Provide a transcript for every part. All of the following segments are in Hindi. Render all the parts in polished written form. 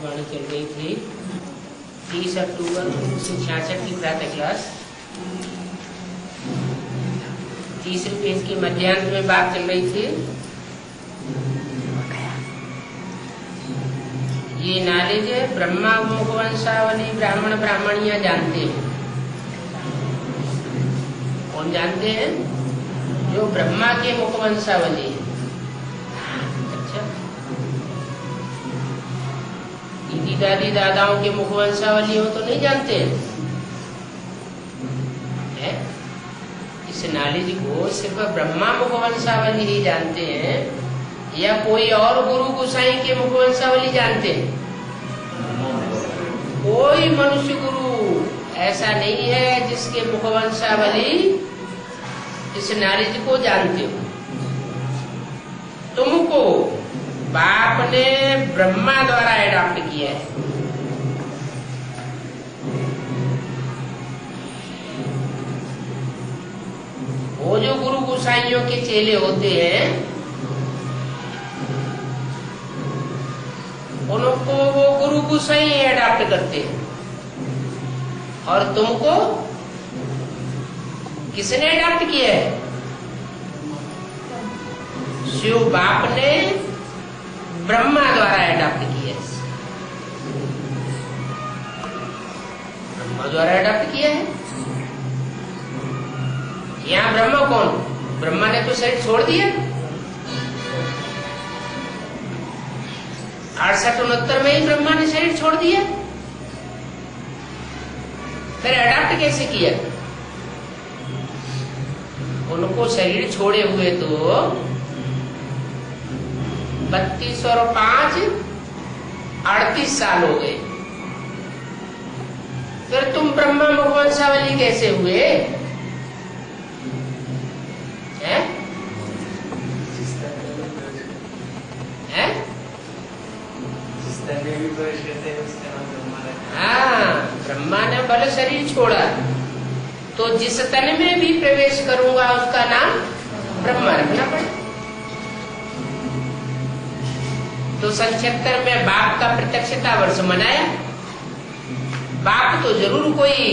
वाणी चल रही थी 30 अक्टूबर 1966 की प्रातः क्लास। 30 पेज के मध्यांत में बात चल रही थी। ये नॉलेज है ब्रह्मा मुखवंशावली ब्राह्मण ब्राह्मणियां जानते हैं। कौन जानते हैं? जो ब्रह्मा के मुखवंशावली है। अच्छा, दीदी दादी दादाओं के मुखवंशावली हो तो नहीं जानते हैं? इस नॉलेज को सिर्फ ब्रह्मा मुखवंशावली ही जानते हैं या कोई और गुरु गोसाई के मुखवंशावली जानते हैं? कोई मनुष्य गुरु ऐसा नहीं है जिसके मुखवंशावली इस नॉलेज को जानते हो। तुमको बाप ने ब्रह्मा द्वारा एडॉप्ट किया है। वो जो गुरु गोसाइयों के चेले होते हैं उनको वो गुरु गोसाई एडॉप्ट करते हैं। और तुमको किसने एडॉप्ट किया है? शिव बाप ने ब्रह्मा द्वारा एडॉप्ट किया है। ब्रह्मा द्वारा एडॉप्ट किया है। यहाँ ब्रह्मा कौन? ब्रह्मा ने तो शरीर छोड़ दिया। 68-69 में ही ब्रह्मा ने शरीर छोड़ दिया। फिर एडॉप्ट कैसे किया? उनको शरीर छोड़े हुए तो 32 और 5 38 साल हो गए। फिर तुम ब्रह्मा मुखवंशावली कैसे हुए? हैं? हैं? हाँ, ब्रह्मा ने भले शरीर छोड़ा तो जिस तन में भी प्रवेश करूंगा उसका नाम ब्रह्मा रखना पड़े। तो 76 में बाप का प्रत्यक्षता वर्ष मनाया। बाप तो जरूर कोई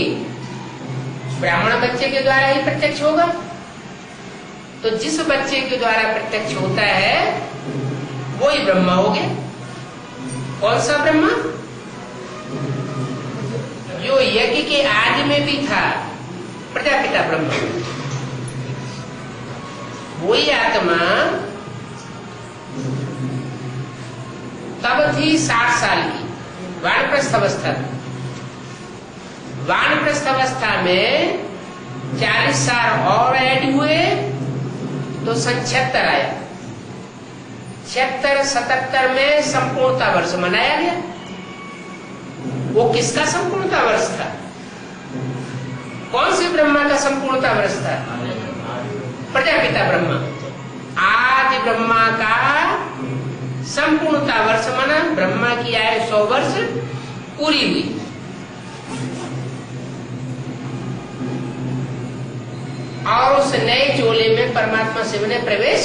ब्राह्मण बच्चे के द्वारा ही प्रत्यक्ष होगा। तो जिस बच्चे के द्वारा प्रत्यक्ष होता है वो ही ब्रह्मा हो गया। कौन सा ब्रह्मा? जो यज्ञ के आदि में भी था, प्रजापिता ब्रह्मा। वही आत्मा तब थी 60 साल की, वानप्रस्थ अवस्था। वानप्रस्थ अवस्था में 40 साल और ऐड हुए तो 76 आया। 76-77 में संपूर्णता वर्ष मनाया गया। वो किसका संपूर्णता वर्ष था? कौन से ब्रह्मा का संपूर्णता वर्ष था? प्रजापिता ब्रह्मा। आदि ब्रह्मा का संपूर्णता वर्ष मना। ब्रह्मा की आयु 100 वर्ष पूरी हुई। और उस नए चोले में परमात्मा शिव ने प्रवेश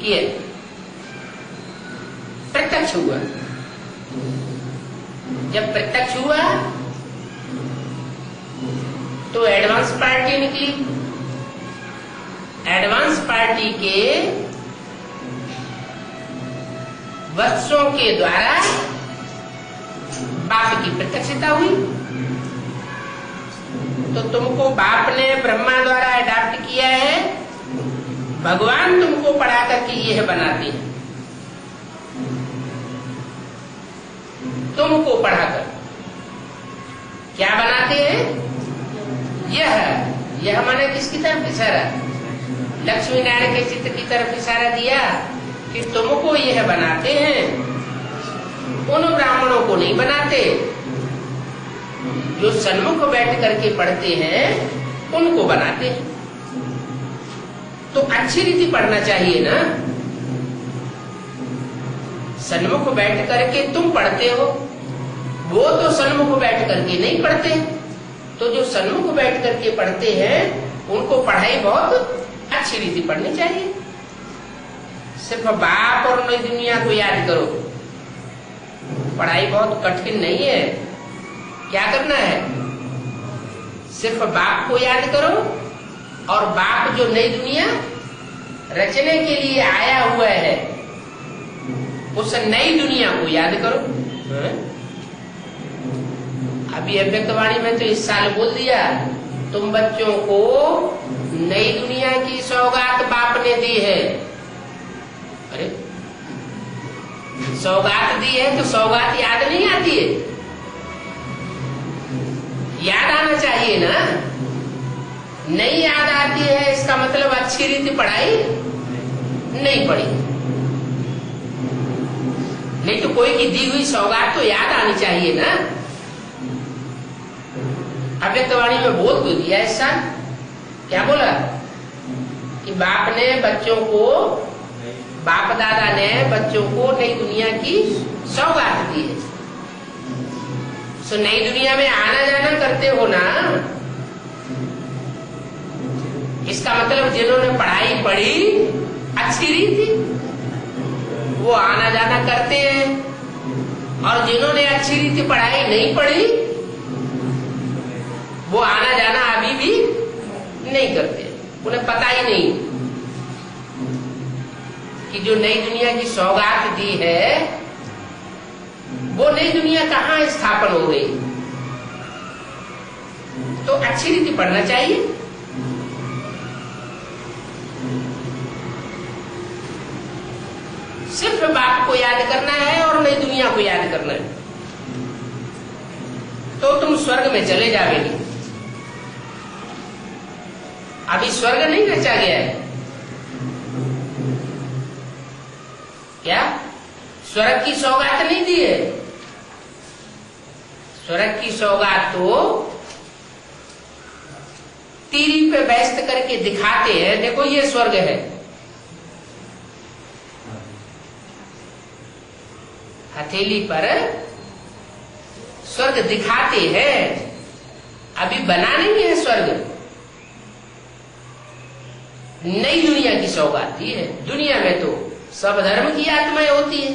किया, प्रत्यक्ष हुआ। जब प्रत्यक्ष हुआ तो एडवांस पार्टी निकली। एडवांस पार्टी के वत्सों के द्वारा बाप की प्रत्यक्षता हुई। तो तुमको बाप ने ब्रह्मा द्वारा अडॉप्ट किया है। भगवान तुमको पढ़ा करके यह बनाते हैं। तुमको पढ़ाकर क्या बनाते हैं? यह माने किसकी तरफ इशारा? लक्ष्मी नारायण के चित्र की तरफ इशारा दिया कि तुमको यह बनाते हैं। उन ब्राह्मणों को नहीं बनाते जो सन्मुख बैठ करके पढ़ते हैं, उनको बनाते हैं। तो अच्छी रीति पढ़ना चाहिए ना। सन्मुख बैठ करके तुम पढ़ते हो, वो तो सन्मुख बैठ करके नहीं पढ़ते। तो जो सन्मुख बैठ करके पढ़ते हैं उनको पढ़ाई बहुत अच्छी रीति पढ़नी चाहिए। सिर्फ बाप और नई दुनिया को याद करो पढ़ाई बहुत कठिन नहीं है। क्या करना है, सिर्फ बाप को याद करो और बाप जो नई दुनिया रचने के लिए आया हुआ है उस नई दुनिया को याद करो। अभी अव्यक्तवाणी में तो इस साल बोल दिया, तुम बच्चों को नई दुनिया की सौगात बाप ने दी है। अरे सौगात दी है तो सौगात याद नहीं आती है? याद आना चाहिए ना। नहीं याद आती है इसका मतलब अच्छी रीति पढ़ाई नहीं पढ़ी। नहीं तो कोई की दी हुई सौगात तो याद आनी चाहिए ना। अव्यक्तवाणी में बोल तो दिया ऐसा, क्या बोला कि बाप ने बच्चों को, बाप दादा ने बच्चों को नई दुनिया की सौगात दी है। सो नई दुनिया में आना जाना करते हो ना, इसका मतलब जिन्होंने पढ़ाई पढ़ी अच्छी रीति वो आना जाना करते हैं, और जिन्होंने अच्छी रीति पढ़ाई नहीं पढ़ी वो आना जाना अभी भी नहीं करते। उन्हें पता ही नहीं कि जो नई दुनिया की सौगात दी है वो नई दुनिया कहाँ स्थापन हो गई। तो अच्छी रीति पढ़ना चाहिए। सिर्फ बाप को याद करना है और नई दुनिया को याद करना है, तो तुम स्वर्ग में चले जाओगे। अभी स्वर्ग नहीं रचा गया है क्या? स्वर्ग की सौगात नहीं दी है। स्वर्ग की सौगात तो टीवी पे व्यस्त करके दिखाते हैं, देखो ये स्वर्ग है। हथेली पर स्वर्ग दिखाते हैं, अभी बना नहीं है स्वर्ग। नई दुनिया की सौगात दी है। दुनिया में तो सब धर्म की आत्माएं होती है,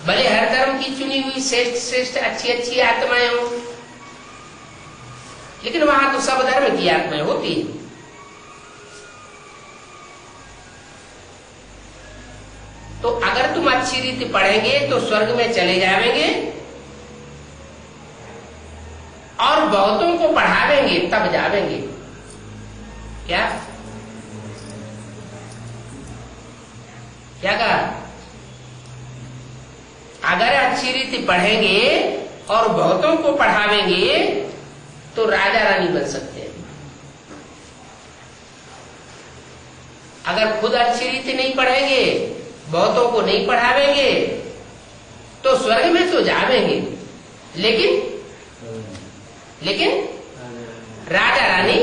भले हर धर्म की चुनी हुई श्रेष्ठ श्रेष्ठ अच्छी अच्छी आत्माएं हो, लेकिन वहां तो सब धर्म की आत्माएं होती है। तो अगर तुम अच्छी रीति पढ़ेंगे तो स्वर्ग में चले जाएंगे, और बहुतों को पढ़ावेंगे तब जावेंगे। क्या क्या कहा? अगर अच्छी रीति पढ़ेंगे और बहुतों को पढ़ावेंगे तो राजा रानी बन सकते हैं। अगर खुद अच्छी रीति नहीं पढ़ेंगे, बहुतों को नहीं पढ़ावेंगे, तो स्वर्ग में तो जावेंगे, लेकिन राजा रानी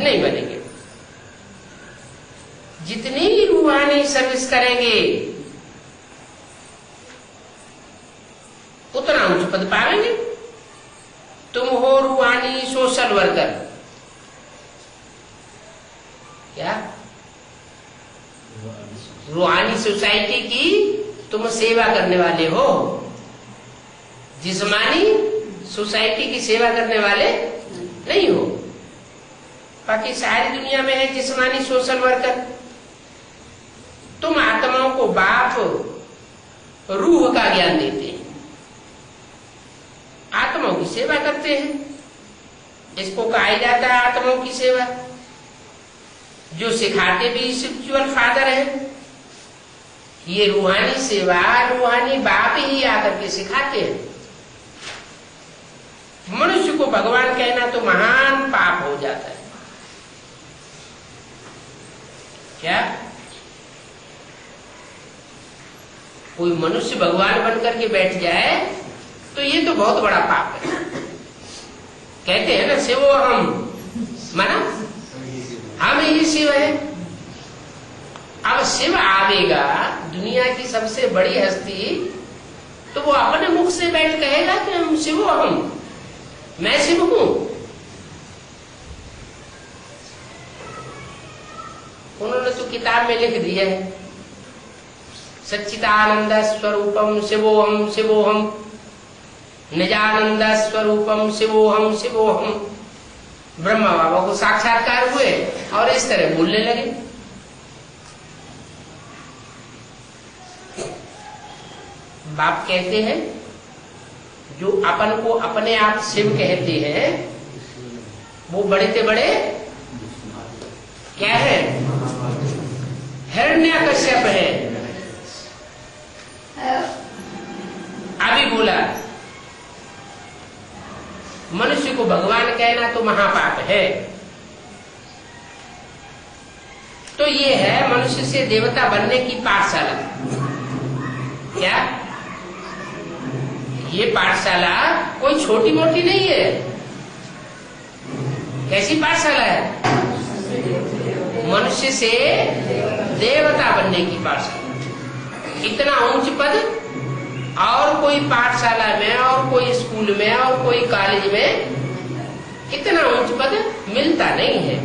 नहीं बनेंगे। जितनी ही रूहानी सर्विस करेंगे उतना उच्च पद पाएंगे। तुम हो रूहानी सोशल वर्कर, क्या रूहानी सोसाइटी की तुम सेवा करने वाले हो, जिस्मानी सोसाइटी की सेवा करने वाले नहीं हो। बाकी सारी दुनिया में है जिस्मानी सोशल वर्कर। तुम आत्माओं को बाप रूह का ज्ञान देते हैं, आत्माओं की सेवा करते हैं। इसको कहा जाता है आत्माओं की सेवा। जो सिखाते भी स्पिरिचुअल फादर है। ये रूहानी सेवा रूहानी बाप ही आकर के सिखाते हैं। मनुष्य को भगवान कहना तो महान पाप हो जाता है। क्या कोई मनुष्य भगवान बनकर के बैठ जाए तो ये तो बहुत बड़ा पाप है। कहते हैं ना शिवो हम, माना हम ही शिव है। अब शिव आवेगा, दुनिया की सबसे बड़ी हस्ती, तो वो अपने मुख से बैठ कहेगा कि हम शिवो हम, मैं शिव हूं। उन्होंने तो किताब में लिख दिया है सच्चिदानंद स्वरूपम शिवोहम शिवोहम, निजानंद स्वरूपम शिवोहम शिवोहम। ब्रह्मा बाबा को साक्षात्कार हुए और इस तरह बोलने लगे। बाप कहते हैं जो अपन को अपने आप शिव कहते हैं वो बड़े से बड़े क्या है? हिरण्यकश्यप है। अभी बोला मनुष्य को भगवान कहना तो महापाप है। तो ये है मनुष्य से देवता बनने की पाठशाला। क्या ये पाठशाला कोई छोटी मोटी नहीं है। कैसी पाठशाला है? मनुष्य से देवता बनने की पाठशाला। इतना ऊंच पद और कोई पाठशाला में और कोई स्कूल में और कोई कॉलेज में इतना ऊंच पद मिलता नहीं है।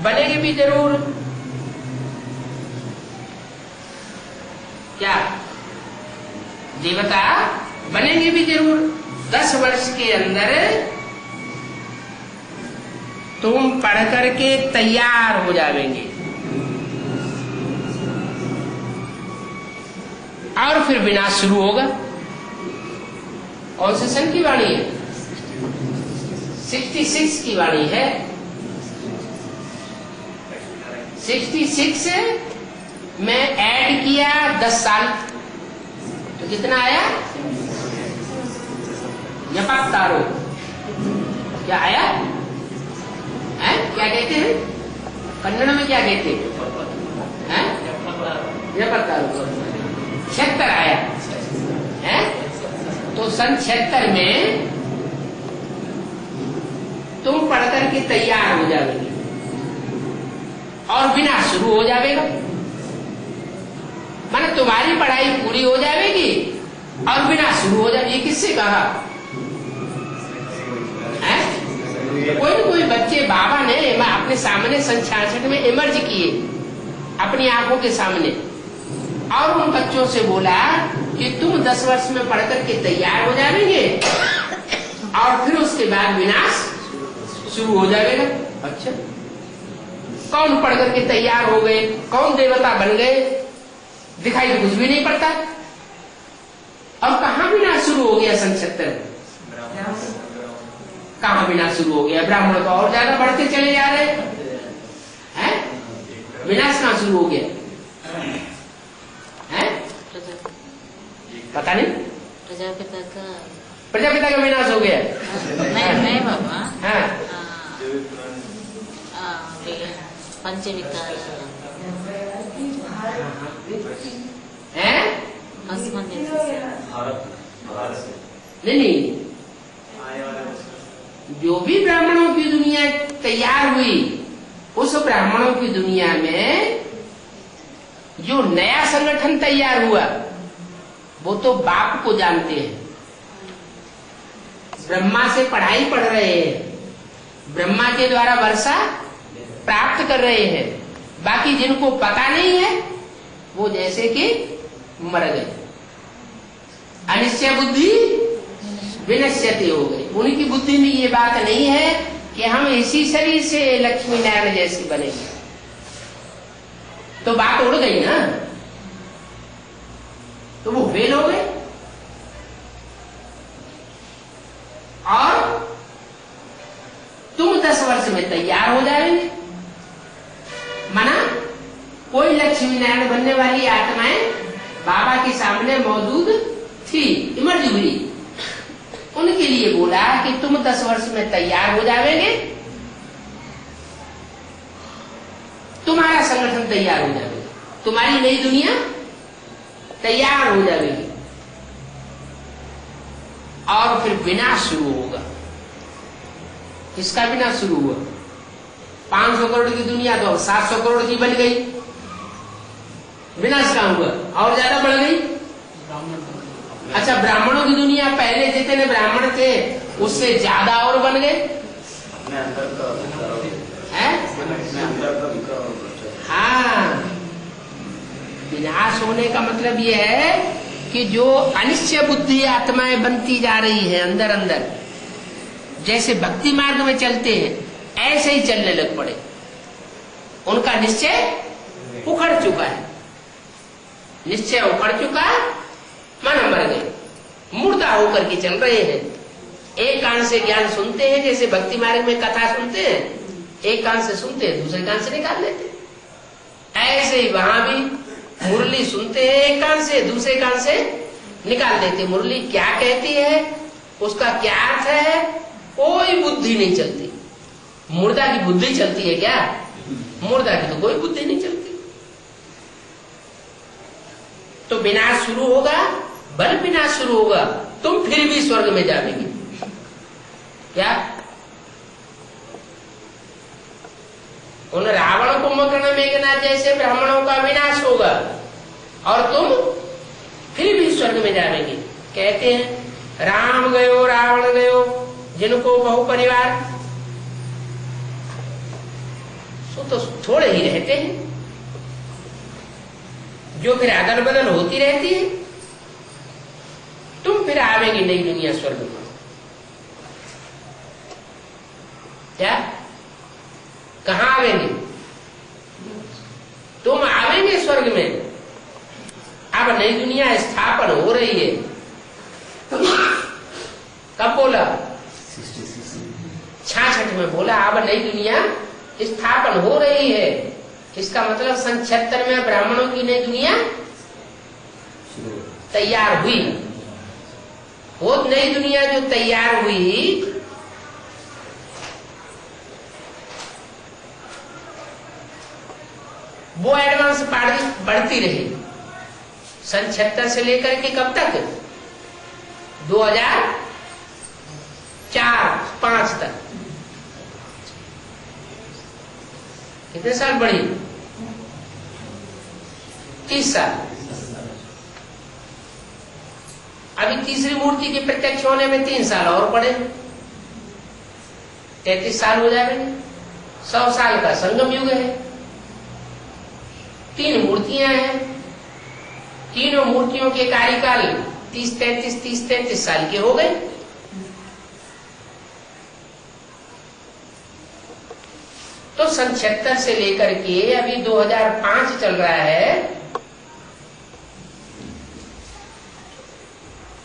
बनेंगे भी जरूर। क्या देवता बनेंगे भी जरूर। 10 वर्ष के अंदर तुम पढ़ करके तैयार हो जाएंगे और फिर विनाश शुरू होगा। कौन से सन की वाणी है? 66 की वाणी है। 66 में ऐड किया 10 साल तो कितना आया? यपत्तारो। क्या आया है? क्या कहते हैं कन्नड़ में? क्या कहते हैं? यपत्तारो। 76 आया है। तो सन 76 में तुम पढ़ करके तैयार हो जाओगे और विनाश शुरू हो जाएगा। माने तुम्हारी पढ़ाई पूरी हो जाएगी और विनाश शुरू हो जाएगी। किससे कहा है? कोई न कोई बच्चे बाबा ने अपने सामने सन 66 में इमर्ज किए अपनी आंखों के सामने और उन बच्चों से बोला कि तुम 10 वर्ष में पढ़ करके तैयार हो जाएंगे और फिर उसके बाद विनाश शुरू हो जाएगा। अच्छा, कौन पढ़ करके तैयार हो गए? कौन देवता बन गए? दिखाई तो कुछ भी नहीं पड़ता। अब कहाँ विनाश शुरू हो गया? सन 76 में कहाँ विनाश शुरू हो गया? ब्राह्मण तो और ज्यादा बढ़ते चले जा रहे हैं। विनाश कहाँ शुरू हो गया है? पता नहीं। प्रजापिता का विनाश हो गया? नहीं बाबा। हाँ, पंचविकार है? नहीं, जो भी ब्राह्मणों की दुनिया तैयार हुई उस ब्राह्मणों की दुनिया में जो नया संगठन तैयार हुआ वो तो बाप को जानते हैं। ब्रह्मा से पढ़ाई पढ़ रहे हैं, ब्रह्मा के द्वारा वर्षा प्राप्त कर रहे हैं। बाकी जिनको पता नहीं है वो जैसे कि मर गए। अनिश्चय बुद्धि विनश्यति हो गई। उनकी बुद्धि में ये बात नहीं है कि हम इसी शरीर से लक्ष्मी नारायण जैसी बनेंगे। तो बात उड़ गई ना, तो वो फेल हो गए। और तुम 10 वर्ष में तैयार हो जाएंगे। माना कोई लक्ष्मी नारायण बनने वाली आत्माएं बाबा के सामने मौजूद थी, इमर्ज हुई। उनके लिए बोला कि तुम 10 वर्ष में तैयार हो जाओगे, तुम्हारा संगठन तैयार हो जाएगा, तुम्हारी नई दुनिया तैयार हो जाएगी और फिर विनाश शुरू होगा। किसका विनाश शुरू हुआ? 500 करोड़ की दुनिया तो 700 करोड़ की बन गई। विनाश कहाँ हुआ? और ज्यादा बढ़ गई। अच्छा, ब्राह्मणों की दुनिया पहले जितने ब्राह्मण थे उससे ज्यादा और बन गए। हाँ, विनाश होने का मतलब ये है कि जो अनिश्चय बुद्धि आत्माएं बनती जा रही है अंदर अंदर, जैसे भक्ति मार्ग में चलते हैं ऐसे ही चलने लग पड़े, उनका निश्चय उखड़ चुका है, निश्चय उखड़ चुका, मन मर गए, मुर्दा होकर के चल रहे हैं। एक कान से ज्ञान सुनते हैं, जैसे भक्ति मार्ग में कथा सुनते हैं, एक कान से सुनते हैं दूसरे कान से निकाल लेते हैं। ऐसे ही वहां भी मुरली सुनते हैं, एक कान से दूसरे कान से निकाल देते। मुरली क्या कहती है, उसका क्या अर्थ है, कोई बुद्धि नहीं चलती। मुर्दा की बुद्धि चलती है क्या? मुर्दा की तो कोई बुद्धि नहीं चलती। तो विनाश शुरू होगा, बल विनाश शुरू होगा, तुम फिर भी स्वर्ग में जाओगे क्या? उन रावण कुंभकर्ण मेघनाथ जैसे ब्राह्मणों का विनाश होगा और तुम फिर भी स्वर्ग में जाओगे। कहते हैं राम गयो रावण गयो जिनको बहु परिवार, सो तो थोड़े ही रहते हैं, जो फिर अदल बदल होती रहती है। तुम फिर आवेंगे नई दुनिया स्वर्ग में, क्या? कहां आवेंगे? तुम आवेंगे स्वर्ग में। अब नई दुनिया स्थापन हो रही है। कब बोला? 66 में बोला अब नई दुनिया स्थापन हो रही है। इसका मतलब सन 76 में ब्राह्मणों की नई दुनिया तैयार हुई। वो नई दुनिया जो तैयार हुई, वो एडवांस बढ़ती रही सन 76 से लेकर के कब तक? 2004-5 तक। कितने साल बढ़ी? 30 साल। अभी तीसरी मूर्ति के प्रत्यक्ष होने में 3 साल और पड़े, 33 साल हो जाएंगे। 100 साल का संगम युग है। 3 मूर्तियां हैं, तीनों मूर्तियों के कार्यकाल 30-33 साल के हो गए। तो सन 76 से लेकर के अभी 2005 चल रहा है।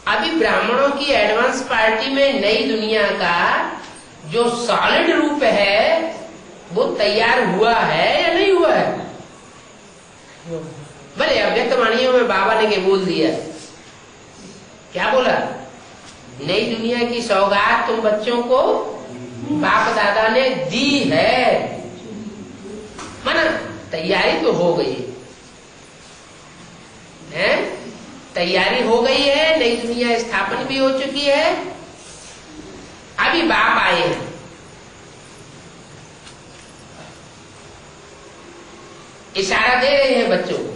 अभी ब्राह्मणों की एडवांस पार्टी में नई दुनिया का जो सॉलिड रूप है वो तैयार हुआ है या नहीं हुआ है? भले अव्यक्त वाणियों में बाबा ने के बोल दिया। क्या बोला? नई दुनिया की सौगात तुम बच्चों को बाप दादा ने दी है। माना तैयारी तो हो गई है, तैयारी हो गई है, नई दुनिया स्थापन भी हो चुकी है। अभी बाप आए हैं, इशारा दे रहे हैं बच्चों को,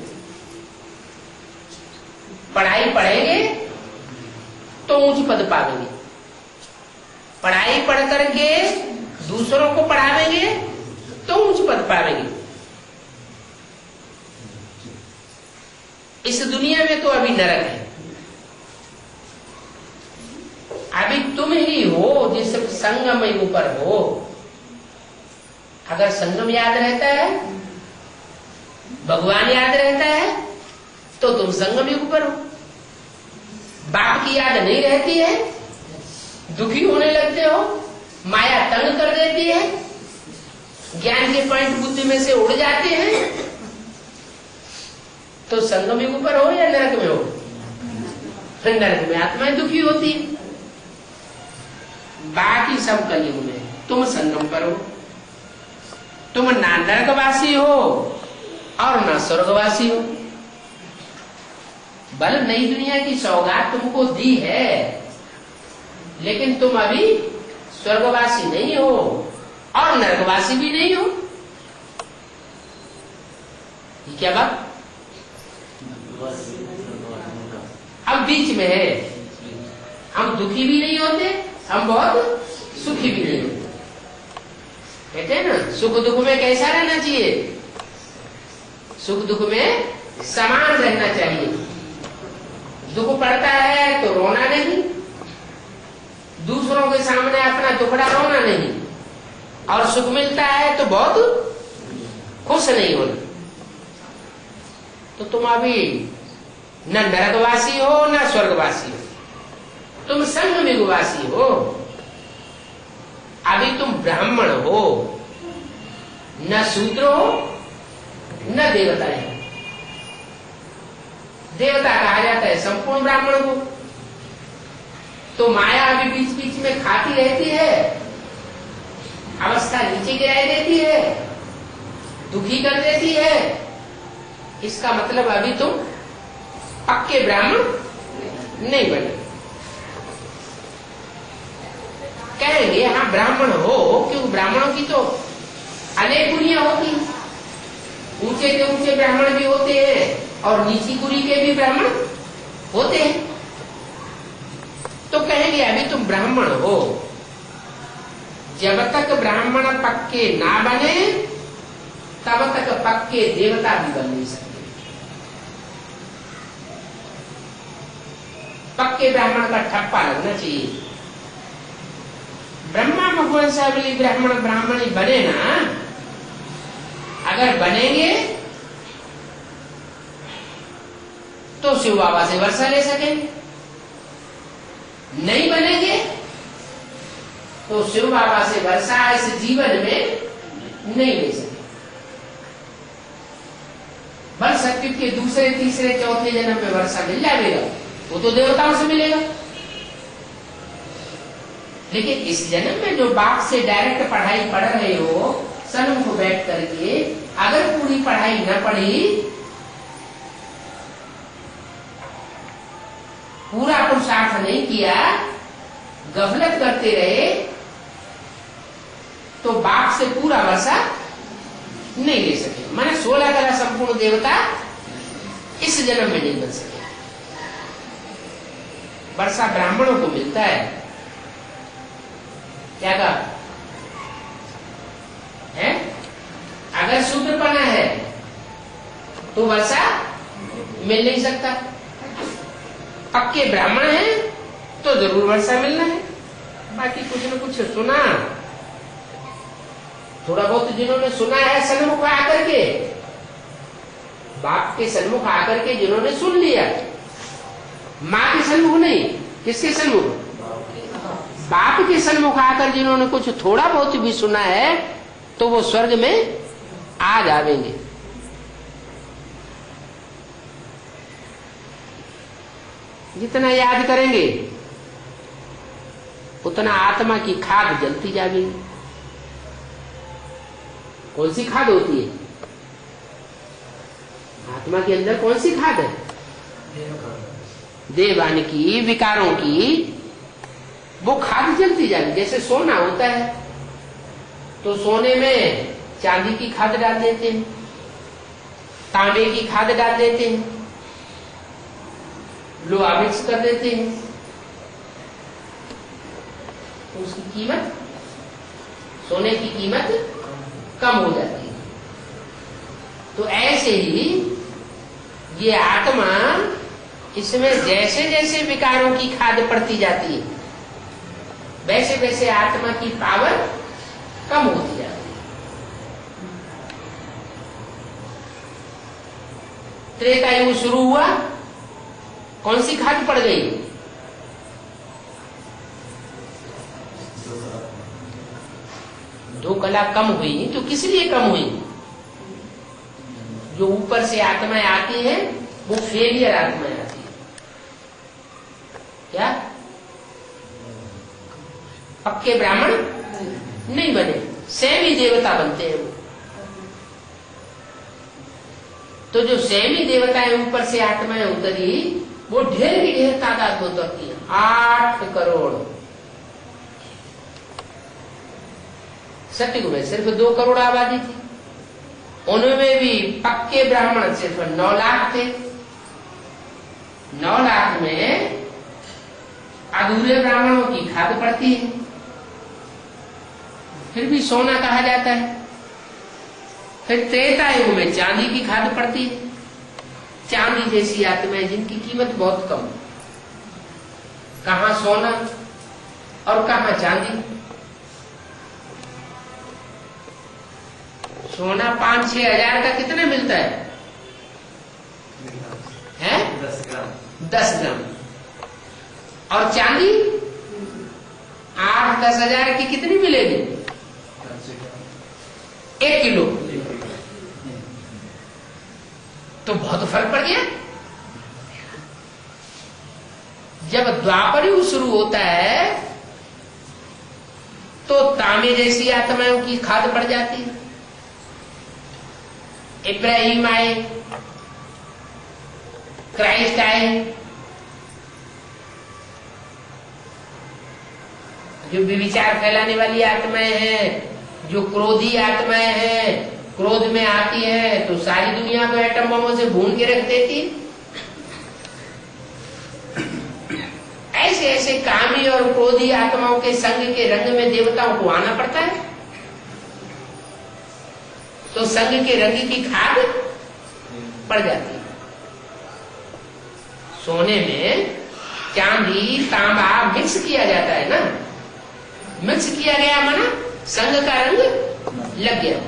पढ़ाई पढ़ेंगे तो ऊंच पद पावेंगे, पढ़ाई पढ़ करके दूसरों को पढ़ावेंगे तो ऊंच पद पावेंगे। इस दुनिया में तो अभी नरक है। अभी तुम ही हो जिस संगम युग पर हो। अगर संगम याद रहता है, भगवान याद रहता है, तो तुम संगम युग पर हो। बाप की याद नहीं रहती है, दुखी होने लगते हो, माया तंग कर देती है, ज्ञान के पॉइंट बुद्धि में से उड़ जाते हैं, तो संगम युग पर हो या नरक में हो? नरक में आत्माएं दुखी होती है। बाकी सब कलयुग में तुम संगम पर हो। तुम ना नरकवासी हो और ना स्वर्गवासी हो। बल नई दुनिया की सौगात तुमको दी है, लेकिन तुम अभी स्वर्गवासी नहीं हो और नरकवासी भी नहीं हो। ये क्या बात? अब बीच में है। हम दुखी भी नहीं होते, हम बहुत सुखी भी नहीं होते। कहते हैं ना, सुख दुख में कैसा रहना चाहिए? सुख दुख में समान रहना चाहिए। दुख पड़ता है तो रोना नहीं, दूसरों के सामने अपना दुखड़ा रोना नहीं, और सुख मिलता है तो बहुत खुश नहीं होना। तो तुम अभी न नरकवासी हो न स्वर्गवासी हो, तुम संग युगवासी हो। अभी तुम ब्राह्मण हो, न शूद्र हो न देवता हो। देवता कहा जाता है संपूर्ण ब्राह्मण को। तो माया अभी बीच बीच में खाती रहती है, अवस्था नीचे गिराई देती है, दुखी कर देती है। इसका मतलब अभी तुम पक्के ब्राह्मण नहीं बने। कहेंगे हाँ ब्राह्मण हो, क्योंकि ब्राह्मणों की तो अनेक कुलियां होती, ऊंचे के ऊंचे ब्राह्मण भी होते हैं और नीची कुली के भी ब्राह्मण होते हैं। तो कहेंगे अभी तुम ब्राह्मण हो, जब तक ब्राह्मण पक्के ना बने तब तक पक्के देवता भी बन नहीं सकते। पक्के ब्राह्मण का ठप्पा लगना चाहिए। ब्रह्मा भगवान साहब ब्राह्मण ब्राह्मणी बने ना, अगर बनेंगे तो शिव बाबा से वर्षा ले सकेंगे, नहीं बनेंगे तो शिव बाबा से वर्षा इस जीवन में नहीं ले सके। बल सकते के दूसरे तीसरे चौथे जन्म में वर्षा मिल जाएगा, वो तो देवताओं से मिलेगा। लेकिन इस जन्म में जो बाप से डायरेक्ट पढ़ाई पढ़ रहे हो, सन्मुख बैठ करके, अगर पूरी पढ़ाई न पढ़ी, पूरा पुरुषार्थ नहीं किया, गफलत करते रहे, तो बाप से पूरा वर्षा नहीं ले सके। माने 16 कला संपूर्ण देवता इस जन्म में नहीं बन सके। वर्षा ब्राह्मणों को मिलता है। क्या कहा है? अगर शूद्रपना है तो वर्षा मिल नहीं सकता। पक्के ब्राह्मण है तो जरूर वर्षा मिलना है। बाकी कुछ न कुछ सुना, थोड़ा बहुत जिन्होंने सुना है सन्मुख आकर के, बाप के सन्मुख आकर के जिन्होंने सुन लिया, माँ के सन्मुख नहीं, किसके सन्मुख? बाप के सन्मुख आकर जिन्होंने कुछ थोड़ा बहुत भी सुना है, तो वो स्वर्ग में आ जाएंगे। जितना याद करेंगे उतना आत्मा की खाद जलती जाएगी। कौन सी खाद होती है? आत्मा के अंदर कौन सी खाद है? देवान की, विकारों की, वो खाद जलती जाएगी। जैसे सोना होता है तो सोने में चांदी की खाद डाल देते हैं, तांबे की खाद डाल देते हैं, लोहा मिक्स कर देते हैं, तो उसकी कीमत, सोने की कीमत कम हो जाती है। तो ऐसे ही ये आत्मा, इसमें जैसे जैसे विकारों की खाद पड़ती जाती है, वैसे वैसे आत्मा की पावर कम होती जाती है। त्रेता युग शुरू हुआ, कौन सी खाद पड़ गई? दो कला कम हुई। तो किस लिए कम हुई? जो ऊपर से आत्माएं आती हैं वो फेलियर आत्माएं आती है। क्या? पक्के ब्राह्मण नहीं बने, सेमी देवता बनते हैं वो। तो जो सेमी देवताएं ऊपर से आत्माएं उतरी, वो ढेर की ढेर तादाद में उतरती है। 8 करोड़। सतयुग में सिर्फ 2 करोड़ आबादी थी, उनमें भी पक्के ब्राह्मण सिर्फ 9 लाख थे। 9 लाख में अधूरे ब्राह्मणों की खाद पड़ती है, फिर भी सोना कहा जाता है। फिर त्रेता युग में चांदी की खाद पड़ती है, चांदी जैसी आत्माएं जिनकी कीमत बहुत कम, कहां सोना और कहां चांदी। सोना 5-6 हजार का कितना मिलता है? 10 ग्राम। और चांदी 8-10 हजार की कितनी मिलेगी? 1 किलो। तो बहुत फर्क पड़ गया। जब द्वापर युग शुरू होता है तो तांबे जैसी आत्माओं की खाद पड़ जाती है। इब्राहिम आए, क्राइस्ट आए, जो विचार फैलाने वाली आत्माएं हैं, जो क्रोधी आत्माएं हैं, क्रोध में आती है तो सारी दुनिया को एटम बमों से भून के रख देती। ऐसे ऐसे कामी और क्रोधी आत्माओं के संग के रंग में देवताओं को आना पड़ता है। तो संग के रंग की खाद पड़ जाती है। सोने में चांदी तांबा मिक्स किया जाता है ना, मिक्स किया गया माना संग का रंग लग गया।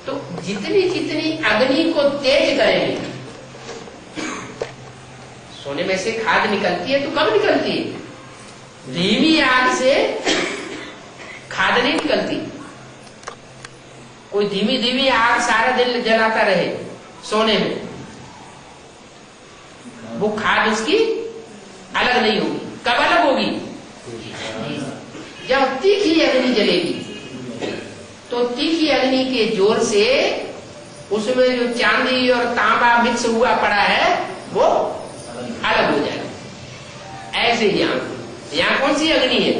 तो जितनी जितनी अग्नि को तेज करेंगे, सोने में से खाद निकलती है तो कब निकलती है? धीमी आग से खाद नहीं निकलती। कोई धीमी धीमी आग सारा दिन जलाता रहे सोने में, वो खाद उसकी अलग नहीं होगी। कब अलग होगी? जब तीखी अग्नि जलेगी। तो तीखी अग्नि के जोर से उसमें जो चांदी और तांबा मिक्स हुआ पड़ा है वो अलग हो जाएगा। ऐसे यहाँ कौन सी अग्नि है?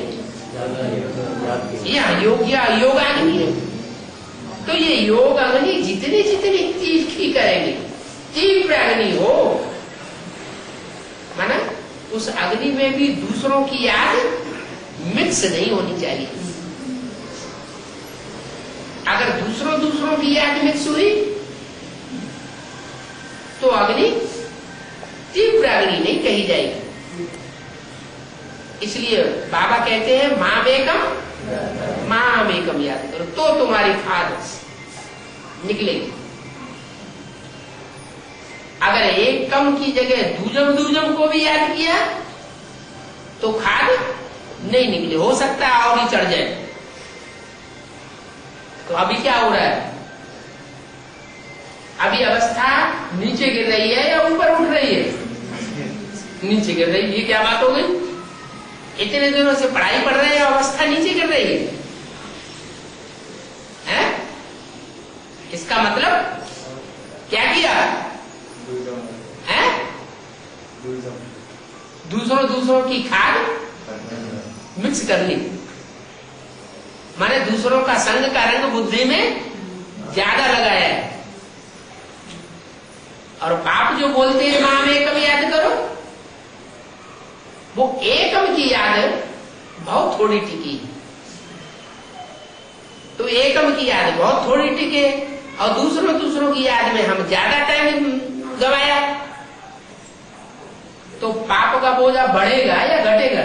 यहाँ योगाग्नि है। तो ये योग अग्नि जितनी जितनी तीखी करेंगे, तीव्र अग्नि हो, माना उस अग्नि में भी दूसरों की याद मिक्स नहीं होनी चाहिए। अगर दूसरों की याद मिक्स हुई तो अग्नि तीव्र अग्नि नहीं कही जाएगी। इसलिए बाबा कहते हैं माम एकम याद करो तो तुम्हारी खाद निकलेगी। अगर एक कम की जगह दूजम को भी याद किया तो खाद नहीं निकले, हो सकता है और ही चढ़ जाए। तो अभी क्या हो रहा है? अभी अवस्था नीचे गिर रही है या ऊपर उठ रही है? नीचे गिर रही है। ये क्या बात हो गई? इतने दिनों से पढ़ाई पढ़ रहे हैं, अवस्था नीचे गिर रही है? इसका मतलब क्या किया है? दूसरों की खाद मिक्स कर ली, माने दूसरों का संग का रंग बुद्धि में ज्यादा लगाया है। और बाप जो बोलते हैं माम एकम याद करो, वो एकम की याद बहुत थोड़ी टिकी। तो एकम की याद बहुत थोड़ी टिके और दूसरों की याद में हम ज्यादा टाइम गवाया। तो पाप का बोझा बढ़ेगा या घटेगा?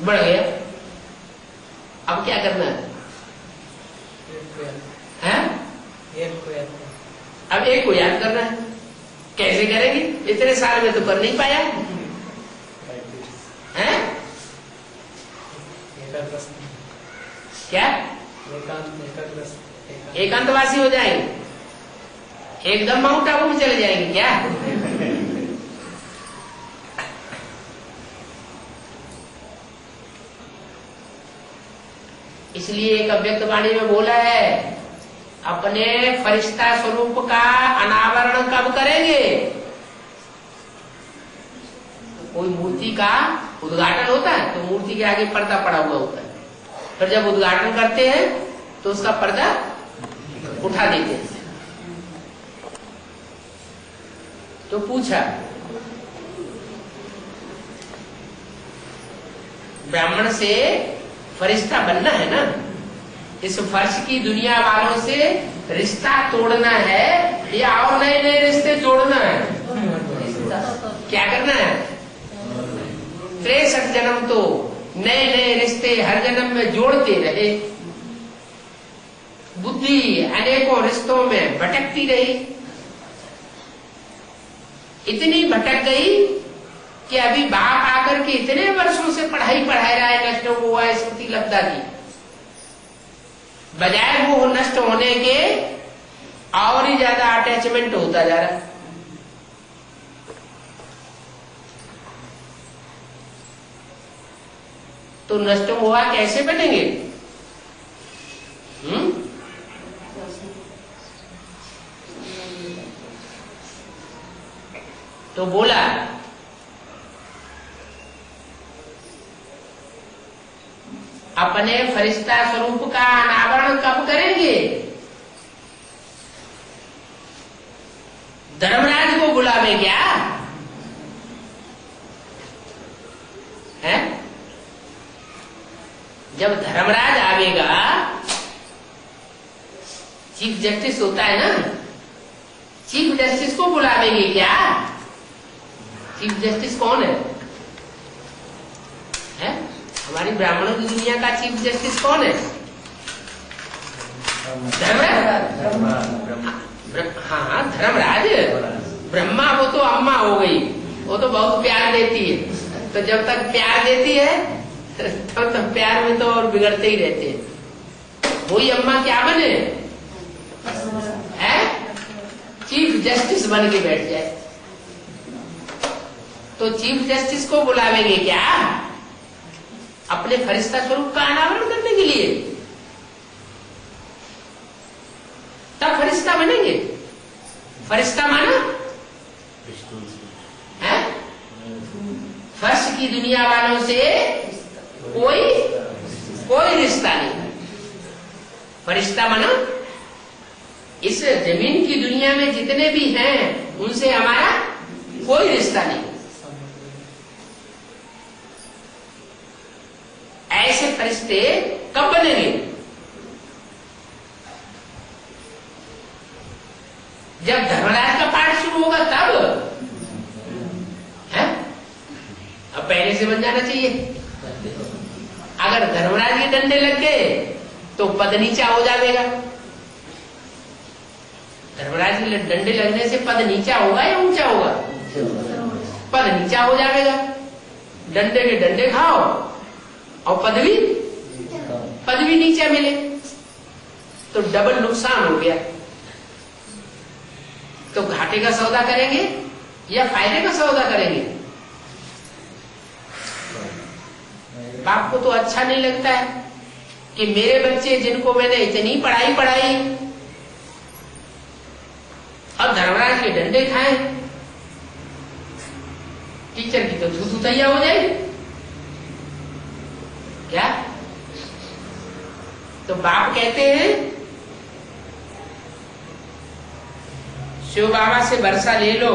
बढ़ गया। अब क्या करना है? अब एक को याद करना है। कैसे करेंगे? इतने साल में तो कर नहीं पाया है? क्या एकांतवासी हो जाएंगे? एकदम माउंट आबू में चले जाएंगे क्या? इसलिए एक अव्यक्त वाणी में बोला है, अपने फरिश्ता स्वरूप का अनावरण कब करेंगे? कोई मूर्ति का उद्घाटन होता है तो मूर्ति के आगे पर्दा पड़ा हुआ होता है, फिर जब उद्घाटन करते हैं तो उसका पर्दा उठा देते हैं। तो पूछा, ब्राह्मण से फरिश्ता बनना है ना, इस फर्श की दुनिया वालों से रिश्ता तोड़ना है या और नए नए रिश्ते जोड़ना है? क्या करना है? 63 जन्म तो नए नए रिश्ते हर जन्म में जोड़ते रहे, बुद्धि अनेकों रिश्तों में भटकती रही, इतनी भटक गई कि अभी बाप आकर के इतने वर्षों से पढ़ाई पढ़ाई रहा है नष्ट हुआ है स्मृति लब्धा की, बजाय वो नष्ट होने के और ही ज्यादा अटैचमेंट होता जा रहा है। तो नष्ट हुआ कैसे बनेंगे? तो बोला अपने फरिश्ता स्वरूप का अनावरण कब करेंगे? धर्मराज को बुलावे क्या है? जब धर्मराज आवेगा, चीफ जस्टिस होता है ना, चीफ जस्टिस को बुलावेंगे क्या? चीफ जस्टिस कौन है? हमारी ब्राह्मणों की दुनिया का चीफ जस्टिस कौन है? हाँ, धर्मराज। ब्रह्मा वो तो अम्मा हो गई, वो तो बहुत प्यार देती है, तो जब तक प्यार देती है तब तक प्यार में तो और बिगड़ते ही रहते हैं। वही अम्मा क्या बने है? चीफ जस्टिस बन के बैठ जाए। तो चीफ जस्टिस को बुलावेंगे क्या? अपने फरिश्ता स्वरूप का अनावरण करने के लिए, तब फरिश्ता बनेंगे। फरिश्ता माना है? फर्श की दुनिया वालों से कोई रिश्ता नहीं। फरिश्ता माना इस जमीन की दुनिया में जितने भी हैं उनसे हमारा कोई रिश्ता नहीं। ऐसे फरिश्ते कब बनेंगे? जब धर्मराज का पाठ शुरू होगा तब है? अब पहले से बन जाना चाहिए। अगर धर्मराज के डंडे लग गए तो पद नीचा हो जाएगा। धर्मराज के डंडे लगने से पद नीचा होगा या ऊंचा होगा? पद नीचा हो जाएगा। डंडे के डंडे खाओ और पदवी नीचे मिले तो डबल नुकसान हो गया। तो घाटे का सौदा करेंगे या फायदे का सौदा करेंगे? बाप को तो अच्छा नहीं लगता है कि मेरे बच्चे जिनको मैंने इतनी पढ़ाई और धर्मराज के डंडे खाए, टीचर की तो झूठ तैयार हो जाएगी क्या? तो बाप कहते हैं शिव बाबा से वर्षा ले लो,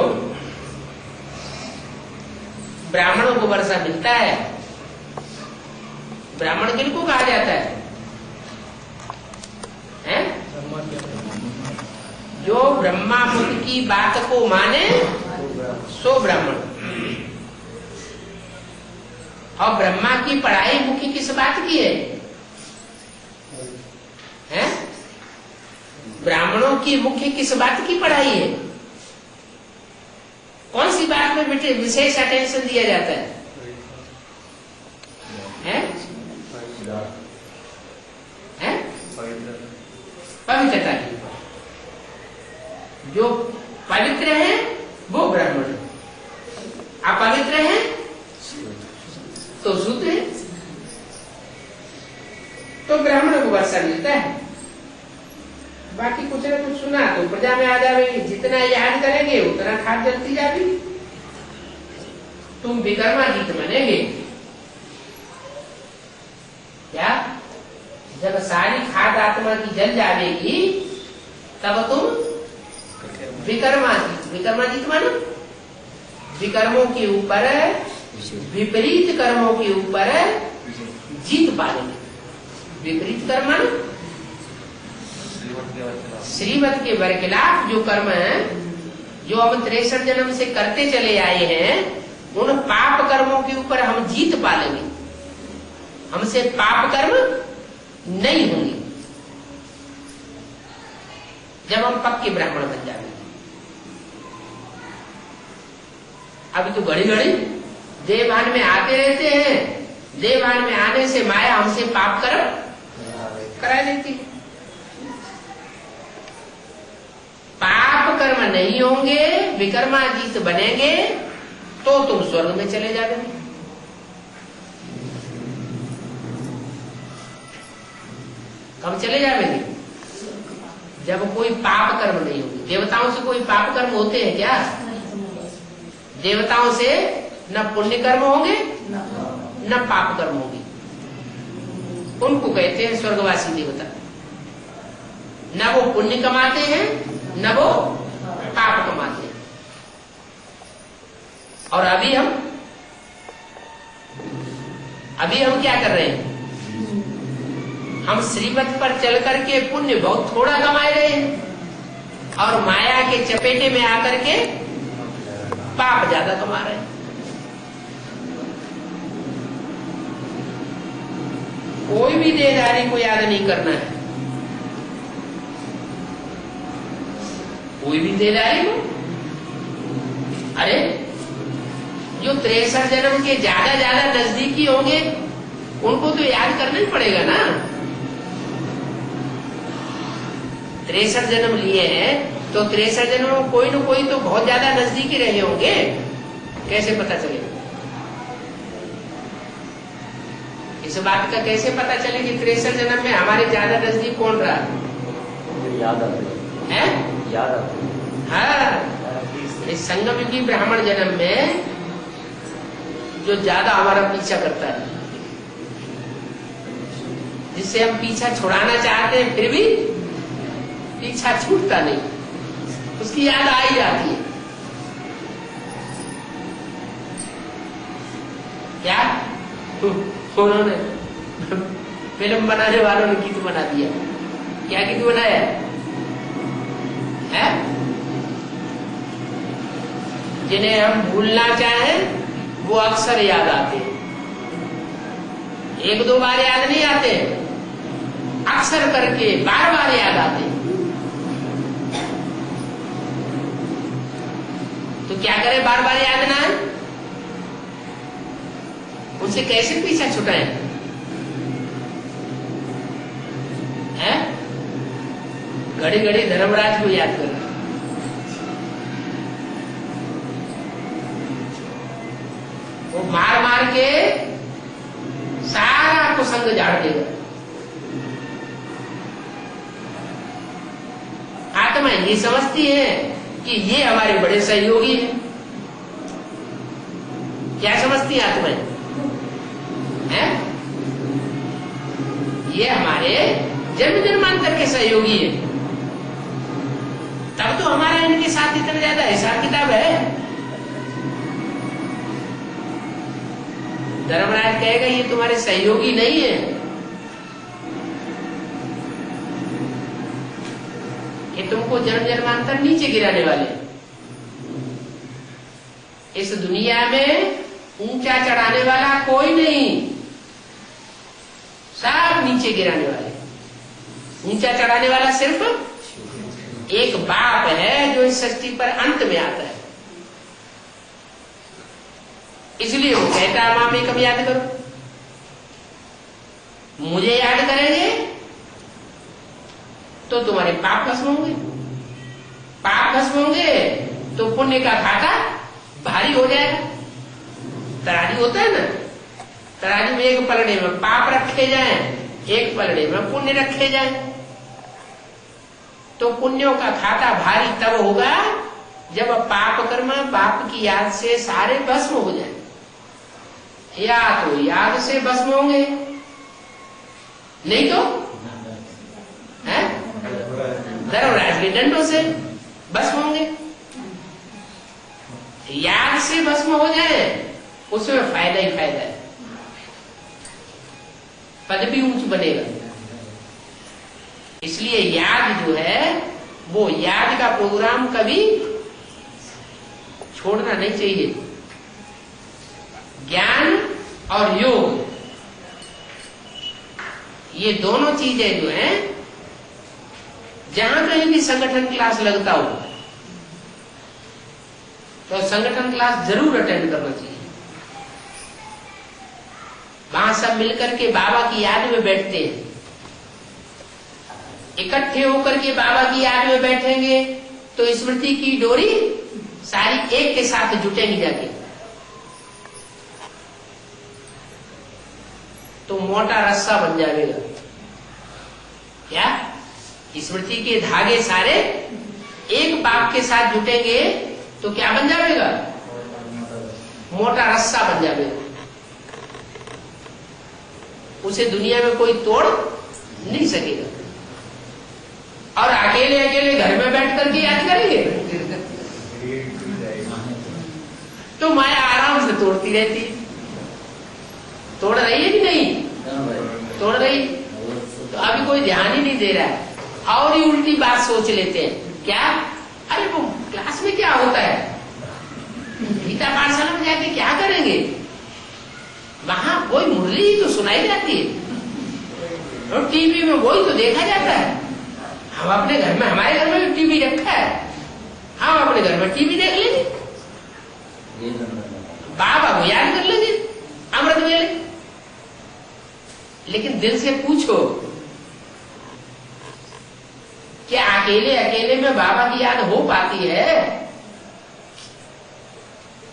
ब्राह्मणों को वर्षा मिलता है। ब्राह्मण किनको कहा जाता है? जो ब्रह्मा मुनि की बात को माने सो ब्राह्मण। और ब्रह्मा की पढ़ाई मुखी किस बात की है? ब्राह्मणों की मुख्य किस बात की पढ़ाई है? कौन सी बात में विशेष अटेंशन दिया जाता है? पवित्रता की। जो पवित्र है वो ब्राह्मण, अपवित्र है तो शूद्र है। तो ब्राह्मण को वर्षा मिलता है। बाकी कुछ न कुछ सुना तो प्रजा में आ जाएगी। जितना याद करेंगे उतना खाद जलती जाएगी। तुम विकर्मा गीत बनेंगे क्या? जब सारी खाद आत्मा की जल जाएगी तब तुम विकर्मा जीत मानो विकर्मों के ऊपर, विपरीत कर्मों के ऊपर जीत पालेंगे। विपरीत कर्म मानो श्रीमत के बरखिलाफ जो कर्म है, जो हम 63 जन्म से करते चले आए हैं, उन पाप कर्मों के ऊपर हम जीत पा लेंगे। हमसे पाप कर्म नहीं होंगे जब हम पक्के ब्राह्मण बन जाएंगे। अभी तो घड़ी घड़ी देवभान में आते रहते हैं, देवभान में आने से माया हमसे पाप कर्म करा देती। पाप कर्म नहीं होंगे, विकर्माजीत बनेंगे तो तुम स्वर्ग में चले जाओगे। कब चले जाओगे? जब कोई पाप कर्म नहीं होगी। देवताओं से कोई पाप कर्म होते हैं क्या? देवताओं से न पुण्य कर्म होंगे न पाप कर्म होंगे। उनको कहते हैं स्वर्गवासी देवता। न वो पुण्य कमाते हैं न वो पाप कमाते हैं। और अभी हम क्या कर रहे हैं? हम श्रीमत पर चल करके पुण्य बहुत थोड़ा कमाए रहे हैं और माया के चपेटे में आकर के पाप ज्यादा कमा रहे हैं। कोई भी देहधारी को याद नहीं करना है, कोई भी देहधारी को। अरे जो 63 जन्म के ज्यादा नजदीकी होंगे उनको तो याद करना ही पड़ेगा ना। 63 जन्म लिए हैं तो 63 जन्म में कोई न कोई तो बहुत ज्यादा नजदीकी रहे होंगे। कैसे पता चलेगा? इस बात का कैसे पता चले कि 63 जन्म में हमारे ज्यादा नजदीक कौन रहा? याद आती है? याद आती। हाँ, इस संगम युगी ब्राह्मण जन्म में जो ज्यादा हमारा पीछा करता है, जिससे हम पीछा छुड़ाना चाहते हैं फिर भी पीछा छूटता नहीं, उसकी याद आ ही जाती है। क्या उन्होंने फिल्म बनाने वालों ने गीत बना दिया। क्या गीत बनाया है? जिन्हें हम भूलना चाहें वो अक्सर याद आते हैं। 1-2 बार याद नहीं आते, अक्सर करके बार बार याद आते हैं। तो क्या करें बार बार याद ना आए? उनसे कैसे पीछा छुटाएं? हैं? घड़ी घड़ी धर्मराज को याद करना। वो मार मार के सारा कुसंग झाड़ देगा। आत्मा ये समझती है कि ये हमारे बड़े सहयोगी हैं। क्या समझती है आत्मा? है? ये हमारे जन्म जन्मांतर के सहयोगी है। तब तो हमारा इनके साथ इतना ज्यादा हिसाब किताब है। धर्मराज कहेगा ये तुम्हारे सहयोगी नहीं है, ये तुमको जन्म जन्मांतर नीचे गिराने वाले। इस दुनिया में ऊंचा चढ़ाने वाला कोई नहीं, सब नीचे गिराने वाले। ऊंचा चढ़ाने वाला सिर्फ एक बाप है जो इस सृष्टि पर अंत में आता है। इसलिए वो कहता है माँ में कम याद करो। मुझे याद करेंगे तो तुम्हारे पाप भस्म होंगे, पाप भस्म होंगे तो पुण्य का खाता भारी हो जाएगा। तराजू होता है ना, तराजू में एक पलड़े में पाप रखे जाएं, एक पलड़े में पुण्य रखे जाएं, तो पुण्यों का खाता भारी तब होगा जब पाप कर्म पाप की याद से सारे भस्म हो जाए। या तो याद से भस्म होंगे, नहीं तो धर्मराज के दंडों से भस्म होंगे। याद से भस्म हो जाए उसमें फायदा ही फायदा है, पद भी ऊंच बनेगा। इसलिए याद जो है वो याद का प्रोग्राम कभी छोड़ना नहीं चाहिए। ज्ञान और योग ये दोनों चीजें जो हैं, जहां कहीं भी संगठन क्लास लगता हो तो संगठन क्लास जरूर अटेंड करना चाहिए। वहां सब मिलकर के बाबा की याद में बैठते हैं। इकट्ठे होकर के बाबा की याद में बैठेंगे तो स्मृति की डोरी सारी एक के साथ जुटेंगी जाके, तो मोटा रस्सा बन जाएगा। क्या स्मृति के धागे सारे एक बाप के साथ जुटेंगे तो क्या बन जाएगा? मोटा रस्सा बन जाएगा। उसे दुनिया में कोई तोड़ नहीं सकेगा। और अकेले अकेले घर में बैठ करके याद करेंगे तो माया आराम से तोड़ती रहती है। तोड़ रही है कि नहीं? तोड़ रही। तो अभी कोई ध्यान ही नहीं दे रहा है और ही उल्टी बात सोच लेते हैं। क्या? अरे वो क्लास में क्या होता है, गीता पाठशाला में जाके क्या करेंगे? वहां वही मुरली ही तो सुनाई जाती है और टीवी में वही तो देखा जाता है। हम अपने घर में, हमारे घर में भी टीवी रखा है, हम अपने घर में टीवी देख लेंगे, बाबा को याद कर लेंगे अमृत वेले। लेकिन दिल से पूछो, क्या अकेले अकेले में बाबा की याद हो पाती है?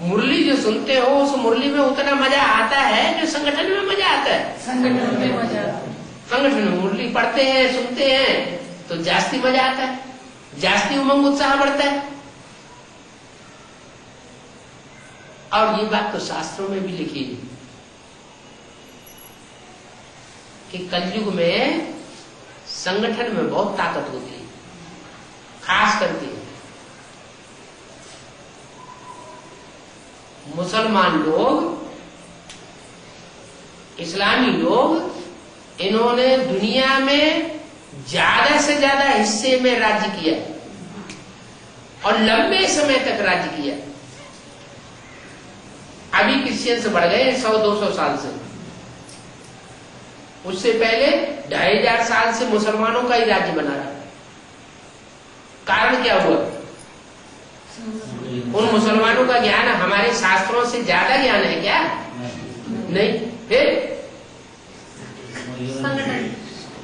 मुरली जो सुनते हो उस मुरली में उतना मजा आता है जो संगठन में मजा आता है। संगठन में मजा, संगठन में मुरली पढ़ते हैं, सुनते हैं तो जास्ती मजा आता है, जास्ती उमंग उत्साह बढ़ता है। और ये बात तो शास्त्रों में भी लिखी है कि कलयुग में संगठन में बहुत ताकत होती है, खास करके मुसलमान लोग, इस्लामी लोग, इन्होंने दुनिया में ज्यादा से ज्यादा हिस्से में राज्य किया और लंबे समय तक राज्य किया। अभी क्रिश्चियंस बढ़ गए 100-200 साल से, उससे पहले 2500 साल से मुसलमानों का ही राज्य बना रहा। कारण क्या हुआ? उन मुसलमानों का ज्ञान हमारे शास्त्रों से ज्यादा ज्ञान है क्या? नहीं। फिर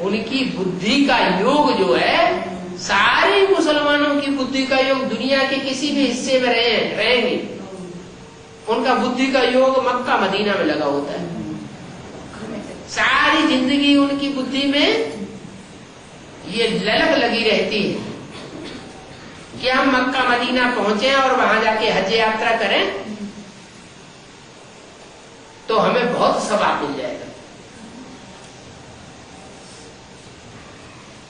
उनकी बुद्धि का योग जो है, सारे मुसलमानों की बुद्धि का योग दुनिया के किसी भी हिस्से में रहेंगे, उनका बुद्धि का योग मक्का मदीना में लगा होता है। सारी जिंदगी उनकी बुद्धि में ये ललक लगी रहती है कि हम मक्का मदीना पहुंचे और वहां जाके हज यात्रा करें तो हमें बहुत सवाब मिल जाएगा।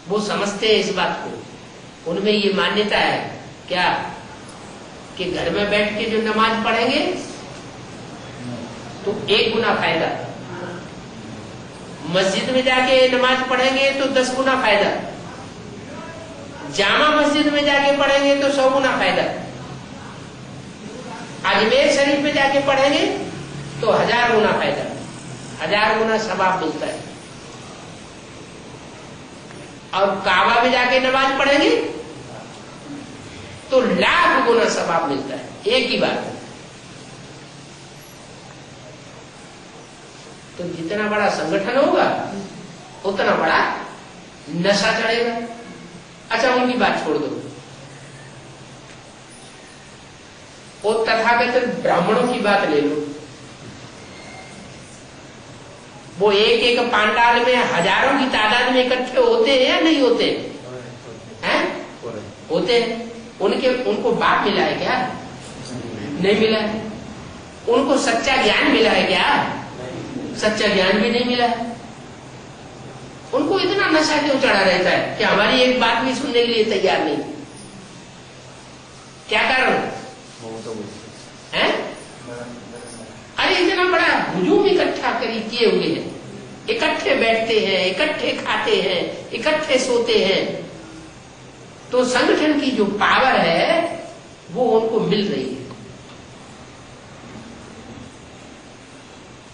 वो समझते हैं इस बात को, उनमें ये मान्यता है क्या कि घर में बैठ के जो नमाज पढ़ेंगे तो 1 गुना फायदा, मस्जिद में जाके नमाज पढ़ेंगे तो 10 गुना फायदा, जामा मस्जिद में जाके पढ़ेंगे तो 100 गुना फायदा, अजमेर शरीफ में जाके पढ़ेंगे तो 1000 गुना फायदा, 1000 गुना सवाब मिलता है। और काबा में जाके नमाज पढ़ेंगे तो 1,00,000 गुना सवाब मिलता है। एक ही बात है। तो जितना बड़ा संगठन होगा उतना बड़ा नशा चढ़ेगा। अच्छा, उनकी बात छोड़ दो, वो तथाकथित ब्राह्मणों की बात ले लो। वो एक एक पांडाल में हजारों की तादाद में इकट्ठे होते हैं या नहीं होते हैं? होते हैं। उनको बाप मिला है क्या? नहीं मिला है। उनको सच्चा ज्ञान मिला है क्या? सच्चा ज्ञान भी नहीं मिला है। उनको इतना नशा क्यों चढ़ा रहता है कि हमारी एक बात भी सुनने के लिए तैयार नहीं? क्या कारण है? अरे इतना बड़ा हुजूम इकट्ठा किए हुए हैं, इकट्ठे बैठते हैं, इकट्ठे खाते हैं, इकट्ठे सोते हैं, तो संगठन की जो पावर है वो उनको मिल रही है।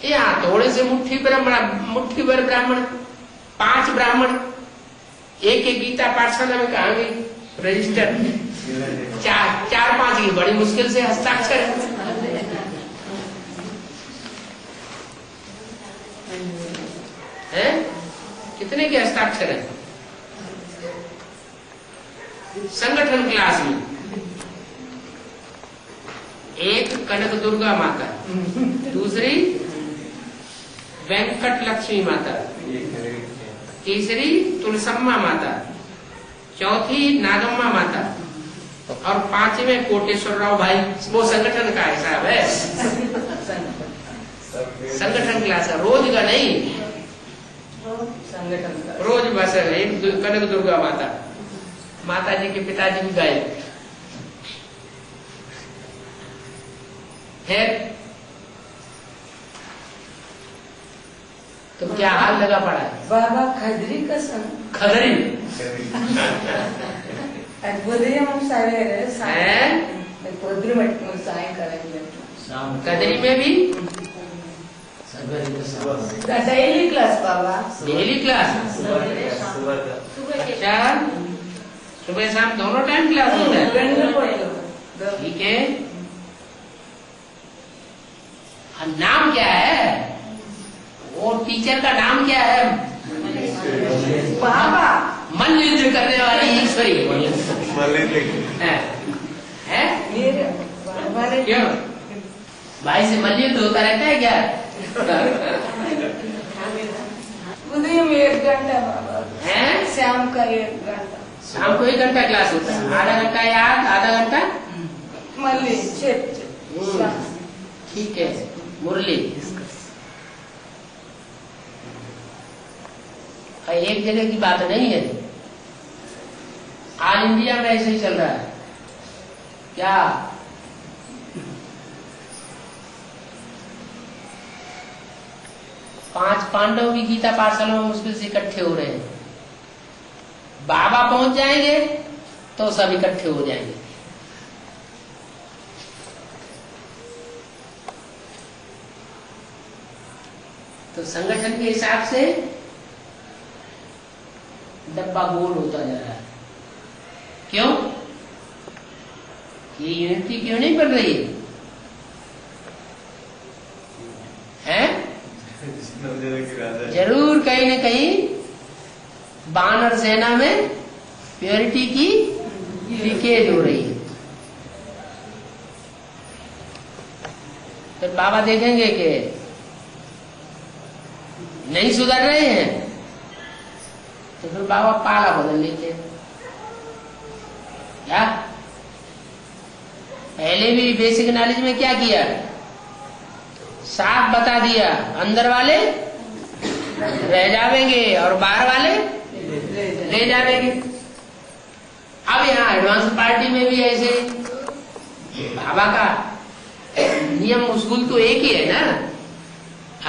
यहाँ थोड़े से मुट्ठी भर ब्राह्मण, 5 ब्राह्मण, एक गीता पाठशाला में कहा गई रजिस्टर, 4-5 की बड़ी मुश्किल से हस्ताक्षर है। कितने के हस्ताक्षर है? संगठन क्लास में एक कनक दुर्गा माता, दूसरी वेंकट लक्ष्मी माता, तीसरी तुलसम्मा माता, चौथी नागम्मा माता और 5वें कोटेश्वर राव भाई। वो संगठन का हिसाब है, संगठन क्लास है, रोज का नहीं, संगठन का रोज बस है। एक कनक दुर्गा माता, माता जी के पिताजी भी गए है। तो क्या हाल लगा पड़ा है? बाबा खदरी का संग खदरी कदरी में भी डेली क्लास बाबा, डेली क्लास। अच्छा, सुबह शाम दोनों टाइम क्लास होता है, ठीक है। नाम क्या है? वो टीचर का नाम क्या है? बाबा मन युद्ध करने वाली ईश्वरी है? क्यों भाई से मल्ल युद्ध होता रहता है क्या? उदय में 1 घंटा बाबा है, शाम का 1 घंटा, शाम को 1 घंटा क्लास होता है। आधा घंटा याद, आधा घंटा मल्ली ठीक है। मुरली एक जगह की बात नहीं है, ऑल इंडिया में ऐसे ही चल रहा है क्या? पांच पांडव भी गीता पाठशाला में मुश्किल से इकट्ठे हो रहे हैं। बाबा पहुंच जाएंगे तो सब इकट्ठे हो जाएंगे। तो संगठन के हिसाब से डब्बा गोल होता जा रहा है। क्यों? ये यूनिटी क्यों नहीं बन रही है? जरूर कहीं न कहीं बानर सेना में प्योरिटी की लीकेज हो रही है। तो बाबा देखेंगे कि नहीं सुधर रहे हैं तो फिर बाबा पाला बदल लेते हैं। क्या पहले भी बेसिक नॉलेज में क्या किया? साफ बता दिया, अंदर वाले रह जावेंगे और बाहर वाले ले जावेंगे। अब यहाँ एडवांस पार्टी में भी ऐसे बाबा का नियम उसूल तो एक ही है ना।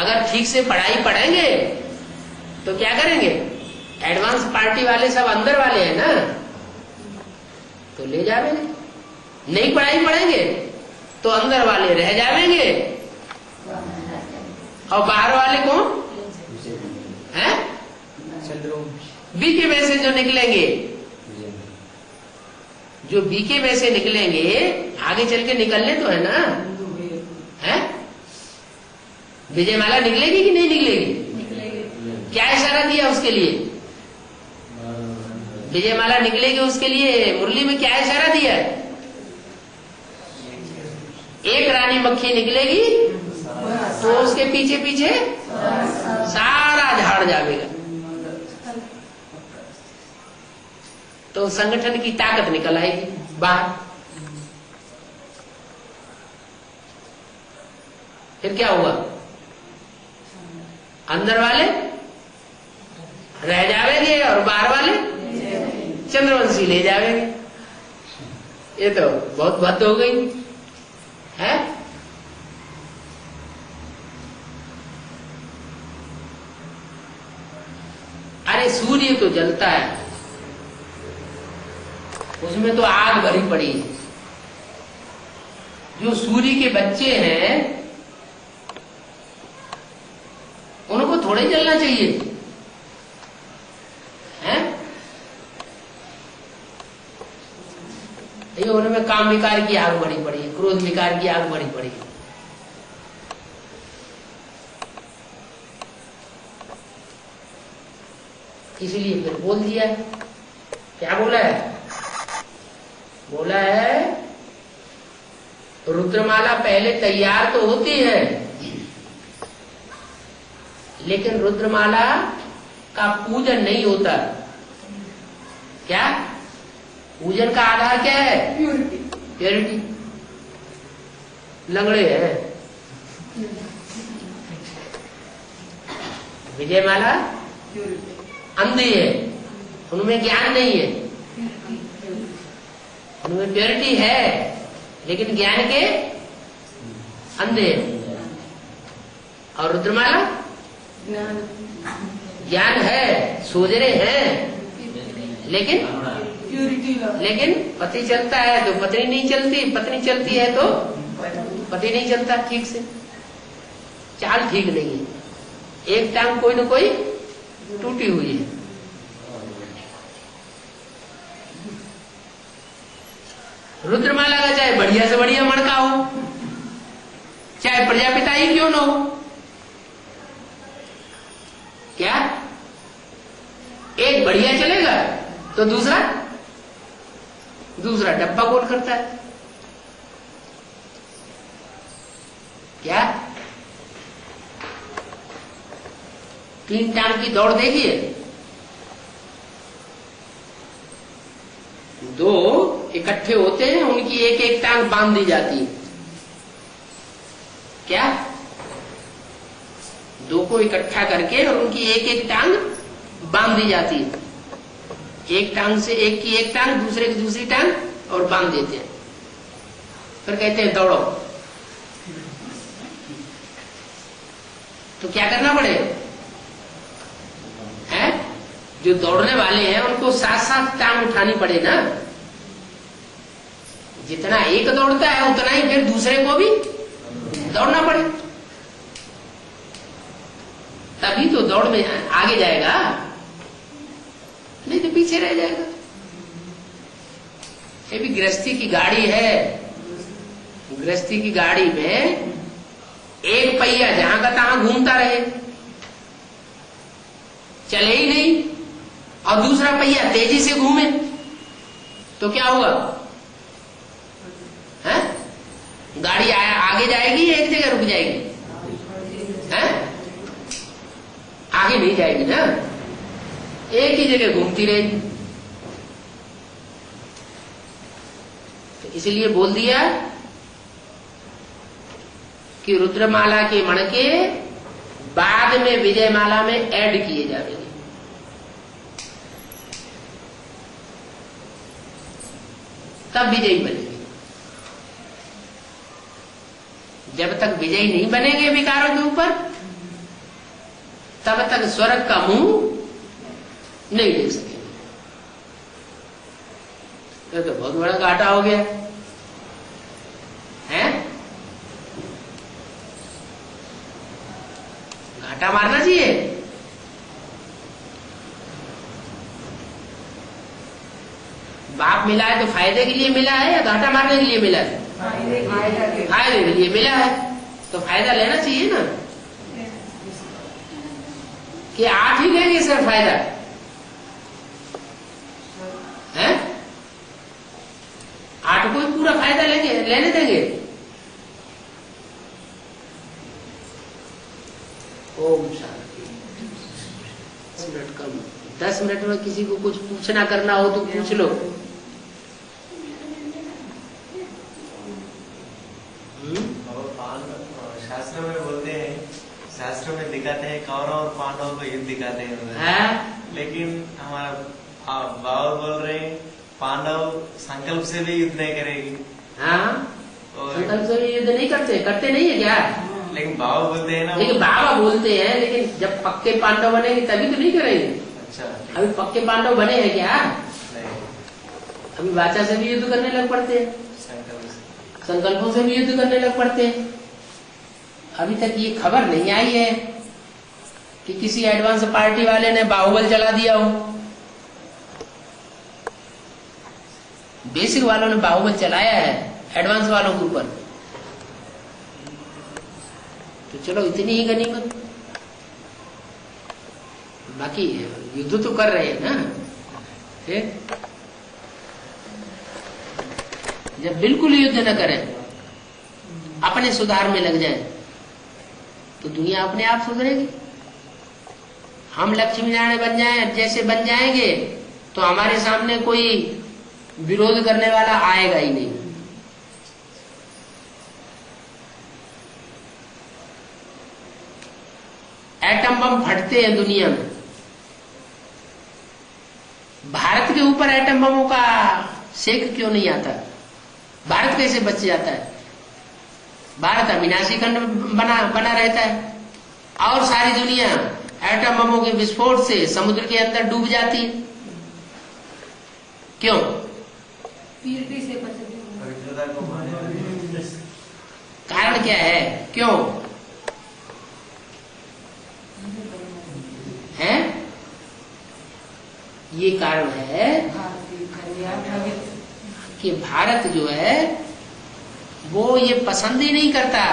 अगर ठीक से पढ़ाई पढ़ेंगे तो क्या करेंगे? एडवांस पार्टी वाले सब अंदर वाले हैं ना, तो ले जावेंगे। नहीं पढ़ाई पढ़ेंगे तो अंदर वाले रह जावेंगे और बाहर वाले कौन है? बीके में से जो निकलेंगे, जो बीके में से निकलेंगे आगे चल के निकलने तो है ना। है विजयमाला निकलेगी कि नहीं निकलेगी? क्या इशारा दिया उसके लिए? विजयमाला निकलेगी उसके लिए मुरली में क्या इशारा दिया है? एक रानी मक्खी निकलेगी तो उसके पीछे पीछे सारा झाड़ जाएगा। तो संगठन की ताकत निकल आएगी बाहर। फिर क्या हुआ? अंदर वाले रह जावेंगे और बाहर वाले चंद्रवंशी ले जावेंगे। ये तो बहुत बात हो गई है। अरे सूर्य तो जलता है, उसमें तो आग भरी पड़ी है। जो सूर्य के बच्चे हैं उनको थोड़े जलना चाहिए, हैं? ये उनमें काम विकार की आग भरी पड़ी है, क्रोध विकार की आग भरी पड़ी है। इसलिए फिर बोल दिया, क्या बोला है? बोला है रुद्रमाला पहले तैयार तो होती है, लेकिन रुद्रमाला का पूजन नहीं होता। क्या पूजन का आधार क्या है? प्यूरिटी। प्योरिटी। लंगड़े है विजयमाला, प्यूरिटी। अंधे है, उनमें ज्ञान नहीं है। उनमें प्योरिटी है लेकिन ज्ञान के अंधे हैं। और रुद्रमाला ज्ञान। ज्ञान है, सोजरे हैं, लेकिन प्यूरिटी पति चलता है तो पत्नी नहीं चलती, पत्नी चलती है तो पति नहीं चलता ठीक से। चाल ठीक नहीं है, एक टांग कोई न कोई टूटी हुई है। रुद्रमाला का चाहे बढ़िया से बढ़िया मणका हो, चाहे प्रजापिता ही क्यों न हो, क्या एक बढ़िया चलेगा तो दूसरा डब्बा कोट करता है। क्या तीन टांग की दौड़ देखिए, दो इकट्ठे होते हैं, उनकी एक एक टांग बांध दी जाती है। क्या दो को इकट्ठा करके और उनकी एक एक टांग बांध दी जाती है। एक टांग से एक की एक टांग, दूसरे की दूसरी टांग और बांध देते हैं। फिर कहते हैं दौड़ो। तो क्या करना पड़ेगा? है जो दौड़ने वाले हैं उनको साथ साथ टांग उठानी पड़े ना। जितना एक दौड़ता है उतना ही फिर दूसरे को भी दौड़ना पड़े, तभी तो दौड़ में आगे जाएगा, नहीं तो पीछे रह जाएगा। ये भी गृहस्थी की गाड़ी है। गृहस्थी की गाड़ी में एक पहिया जहां का तहां घूमता रहे, चले ही नहीं, और दूसरा पहिया तेजी से घूमे तो क्या होगा? है? गाड़ी आगे जाएगी या एक जगह रुक जाएगी? है? आगे नहीं जाएगी ना, एक ही जगह घूमती रहेगी। तो इसलिए बोल दिया कि रुद्रमाला के मणके बाद में विजयमाला में ऐड किए जाएंगे। तब विजयी बनेंगे। जब तक विजयी नहीं बनेंगे विकारों के ऊपर, तब तक स्वर्ग का मुंह नहीं देख सकेंगे। तो बहुत बड़ा घाटा हो गया है। घाटा मारना चाहिए। बाप मिला है तो फायदे के लिए मिला है या घाटा मारने के लिए मिला है? फायदे के लिए मिला है तो फायदा लेना चाहिए ना। कि 8 ही लेंगे सर फायदा है? 8 को ही पूरा फायदा लेने देंगे। ओम शांति। 10 मिनट कम, 10 मिनट में किसी को कुछ पूछना करना हो तो पूछ लो। शास्त्र में बोलते हैं, शास्त्र में दिखाते हैं कौरव और पांडव को युद्ध दिखाते हैं, लेकिन हमारा बाबा बोल रहे हैं पांडव संकल्प से भी युद्ध नहीं करेगी। हाँ, संकल्प से भी युद्ध नहीं करते नहीं है क्या? लेकिन बाबा बोलते हैं ना, लेकिन बाबा बोलते हैं, लेकिन जब पक्के पांडव बनेंगे तभी तो नहीं करेंगे। अच्छा ठीक। अभी पक्के पांडव बने हैं क्या? नहीं, अभी वाचा से भी युद्ध करने लग पड़ते हैं, संकल्प से। संकल्पों से भी युद्ध करने लग पड़ते हैं। अभी तक ये खबर नहीं आई है कि किसी एडवांस पार्टी वाले ने बाहुबल चला दिया हो। बेसिक वालों ने बाहुबल चलाया है एडवांस वालों के ऊपर। तो चलो इतनी ही गनीमत। बाकी युद्ध तो कर रहे हैं ना। जब बिल्कुल युद्ध न करें, अपने सुधार में लग जाए, तो दुनिया अपने आप सुधरेगी। हम लक्ष्मी नारायण बन जाए, जैसे बन जाएंगे, तो हमारे सामने कोई विरोध करने वाला आएगा ही नहीं। एटम बम फटते हैं दुनिया में, भारत के ऊपर एटम बमों का सेक क्यों नहीं आता? भारत कैसे बच जाता है? भारत अविनाशी खंड बना रहता है, और सारी दुनिया एटम बमों के विस्फोट से समुद्र के अंदर डूब जाती है। क्यों? पीरिटी से पवित्रता को माने। कारण क्या है? क्यों है? ये कारण है कि भारत जो है वो ये पसंद ही नहीं करता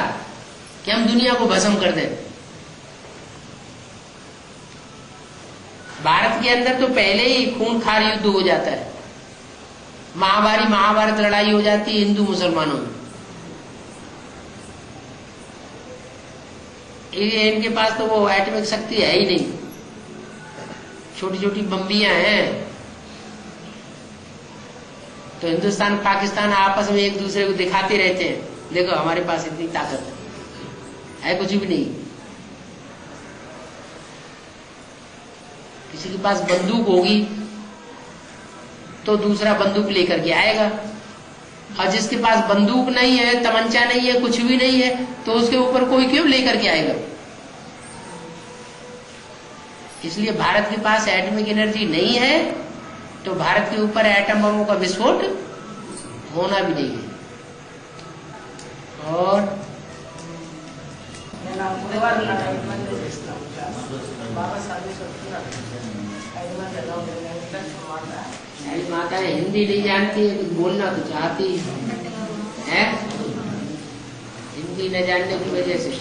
कि हम दुनिया को भस्म कर दें। भारत के अंदर तो पहले ही खूंखार युद्ध हो जाता है, महाभारत लड़ाई हो जाती है हिंदू मुसलमानों में। इनके पास तो वो एटॉमिक शक्ति है ही नहीं, छोटी छोटी बम्बियां हैं। तो हिंदुस्तान पाकिस्तान आपस में एक दूसरे को दिखाते रहते हैं, देखो हमारे पास इतनी ताकत है कुछ भी नहीं। किसी के पास बंदूक होगी तो दूसरा बंदूक लेकर के आएगा, और जिसके पास बंदूक नहीं है, तमंचा नहीं है, कुछ भी नहीं है, तो उसके ऊपर कोई क्यों लेकर के आएगा? इसलिए भारत के पास एटॉमिक एनर्जी नहीं है, तो भारत के ऊपर एटम बमों का विस्फोट होना भी नहीं है। और अरे माता हिंदी नहीं जानती है, कुछ बोलना तो चाहती है, हिंदी न जानने की वजह से